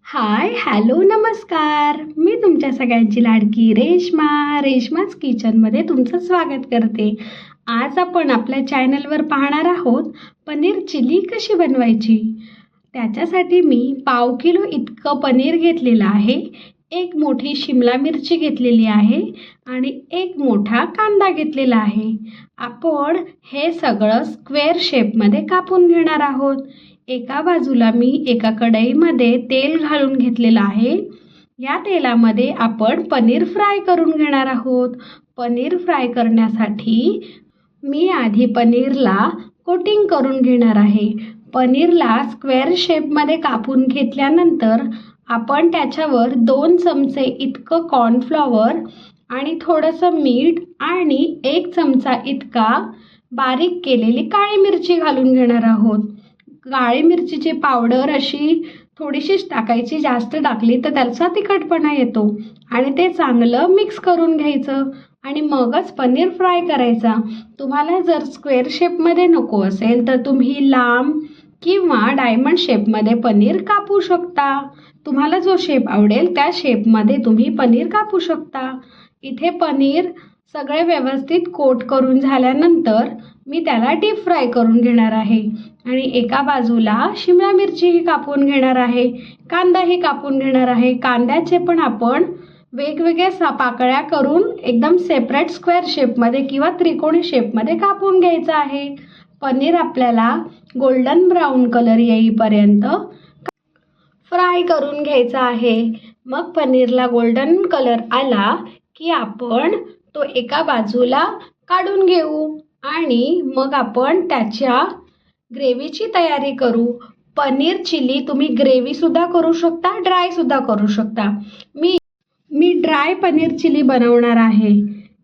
हाय, hello, नमस्कार. मी तुमच्या सगळ्यांची लाडकी रेश्माच किचनमध्ये तुमचं स्वागत करते. आज आपण आपल्या चॅनलवर पाहणार आहोत पनीर चिली कशी बनवायची. त्याच्यासाठी मी 1/2 किलो इतकं पनीर घेतलेलं आहे, 1 मोठी शिमला मिरची घेतलेली आहे आणि 1 मोठा कांदा घेतलेला आहे. आपण हे सगळं स्क्वेअर शेपमध्ये कापून घेणार आहोत. एका बाजूला मी एका कढईमध्ये तेल घालून घेतलेलं आहे. या तेलामध्ये आपण पनीर फ्राय करून घेणार आहोत. पनीर फ्राय करण्यासाठी मी आधी पनीरला कोटिंग करून घेणार आहे. पनीरला स्क्वेअर शेपमध्ये कापून घेतल्यानंतर आपण त्याच्यावर 2 चमचे इतकं कॉर्नफ्लॉवर आणि थोडंसं मीठ आणि 1 चमचा इतका बारीक केलेली काळी मिरची घालून घेणार आहोत. काळी मिरचीची पावडर अशी थोडीशीच टाकायची, जास्त टाकली तर त्याचा तिखटपणा येतो आणि ते चांगलं मिक्स करून घ्यायचं आणि मगच पनीर फ्राय करायचा. तुम्हाला जर स्क्वेअर शेपमध्ये नको असेल तर तुम्ही लांब किंवा डायमंड शेपमध्ये पनीर कापू शकता. तुम्हाला जो शेप आवडेल त्या शेपमध्ये तुम्ही पनीर कापू शकता. इथे पनीर सगळे व्यवस्थित कोट करून झाल्यानंतर मी त्याला डीप फ्राय करून घेणार आहे आणि एका बाजूला शिमला मिरचीही कापून घेणार आहे, कांदाही कापून घेणार आहे. कांद्याचे पण आपण वेगवेगळ्या पाकळ्या करून एकदम सेपरेट स्क्वेअर शेपमध्ये किंवा त्रिकोणी शेपमध्ये कापून घ्यायचं आहे. पनीर आपल्याला गोल्डन ब्राऊन कलर येईपर्यंत फ्राय करून घ्यायचा आहे. मग पनीरला गोल्डन कलर आला की आपण तो एका बाजूला काढून घेऊ आणि मग आपण त्याच्या ग्रेव्हीची तयारी करू. पनीर चिली तुम्ही ग्रेव्हीसुद्धा करू शकता, ड्रायसुद्धा करू शकता. मी ड्राय पनीर चिली बनवणार आहे.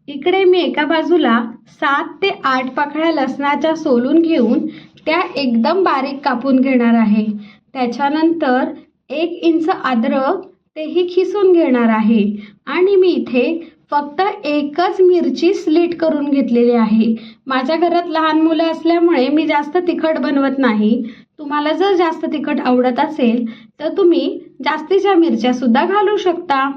इकडे मी एका बाजूला 7 ते 8 पाकळ्या लसणाच्या सोलून घेऊन त्या एकदम बारीक कापून घेणार आहे. त्याच्यानंतर 1 इंच अद्रक तेही खिसून घेणार आहे आणि मी इथे फक्त 1च मिरची स्लिट करून घेतलेली आहे. माझ्या घरात लहान मुलं असल्यामुळे मी जास्त तिखट बनवत नाही. तुम्हाला जर जास्त तिखट आवडत असेल तर तुम्ही जास्तीच्या मिरच्यासुद्धा घालू शकता.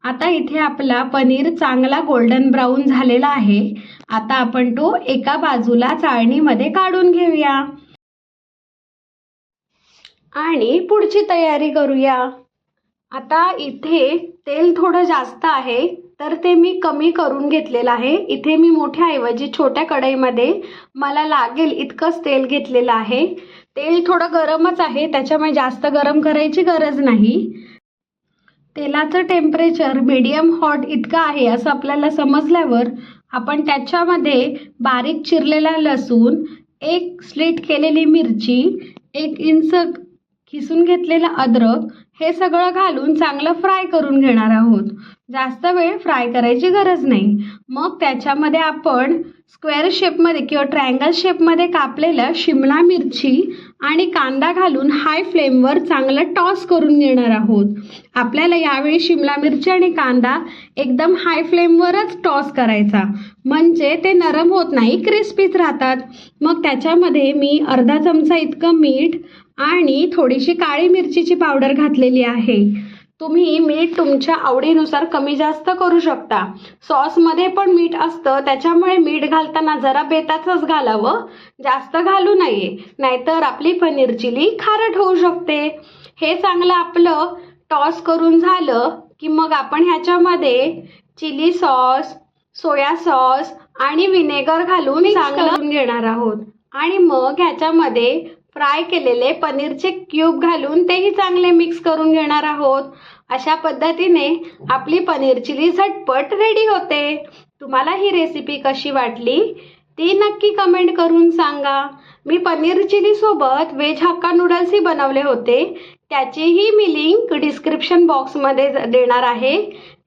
आता इथे आपला पनीर चांगला गोल्डन ब्राऊन झालेला आहे. आता आपण तो एका बाजूला चाळणीमध्ये काढून घेऊया आणि पुढची तयारी करूया. आता इथे तेल थोडं जास्त आहे तर ते मी कमी करून घेतलेलं आहे. इथे मी मोठ्याऐवजी छोट्या कढईमध्ये मला लागेल इतकंच तेल घेतलेलं आहे. तेल थोडं गरमच आहे, त्याच्यामुळे जास्त गरम करायची गरज नाही. तेलाचं टेम्परेचर मीडियम हॉट इतकं आहे असं आपल्याला समजल्यावर आपण त्याच्यामध्ये बारीक चिरलेला लसूण, 1 स्लिट केलेली मिरची, 1 इंच खिसून घेतलेलं अद्रक हे सगळं घालून चांगलं फ्राय करून घेणार आहोत. जास्त वेळ फ्राय करायची गरज नाही. मग त्याच्यामध्ये आपण स्क्वेअर शेपमध्ये किंवा ट्रायंगल शेपमध्ये कापलेलं शिमला मिरची आणि कांदा घालून हाय फ्लेमवर चांगलं टॉस करून घेणार आहोत. आपल्याला यावेळी शिमला मिरची आणि कांदा एकदम हाय फ्लेमवरच टॉस करायचा, म्हणजे ते नरम होत नाही, क्रिस्पीच राहतात. मग त्याच्यामध्ये मी अर्धा चमचा इतकं मीठ आणि थोडीशी काळी मिरचीची पावडर घातलेली आहे. तुम्ही मीठ तुमच्या आवडीनुसार कमी जास्त करू शकता. सॉसमध्ये पण मीठ असतं, त्याच्यामुळे मीठ घालताना जरा बेताचंच घालावं, जास्त घालू नये, नाहीतर आपली पनीर चिली खारट होऊ शकते. हे चांगलं आपलं टॉस करून झालं की मग आपण ह्याच्यामध्ये चिली सॉस, सोया सॉस आणि विनेगर घालून चांगलं घेणार आहोत आणि मग ह्याच्यामध्ये फ्राय केलेले पनीरचे क्यूब घालून तेही चांगले मिक्स करून घेणार आहोत. अशा पद्धतीने आपली पनीर चिली झटपट रेडी होते. तुम्हाला ही रेसिपी कशी वाटली ती नक्की कमेंट करून सांगा. मी पनीर चिली सोबत व्हेज हक्का नूडल्सही बनवले होते, त्याचीही मी लिंक डिस्क्रिप्शन बॉक्समध्ये देणार आहे.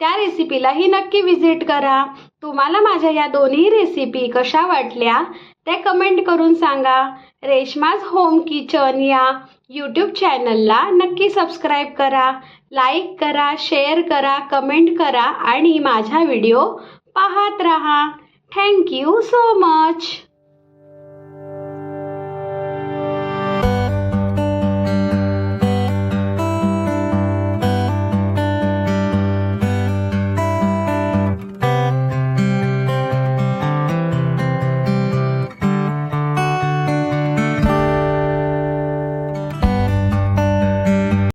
त्या रेसिपीलाही नक्की व्हिजिट करा. तुम्हाला माझ्या या दोन्ही रेसिपी कशा वाटल्या ते कमेंट करून सांगा. रेश्माज होम किचन या यूट्यूब चॅनलला नक्की सबस्क्राईब करा, लाईक करा, शेअर करा, कमेंट करा आणि माझा व्हिडिओ पाहत राहा. Thank you so much.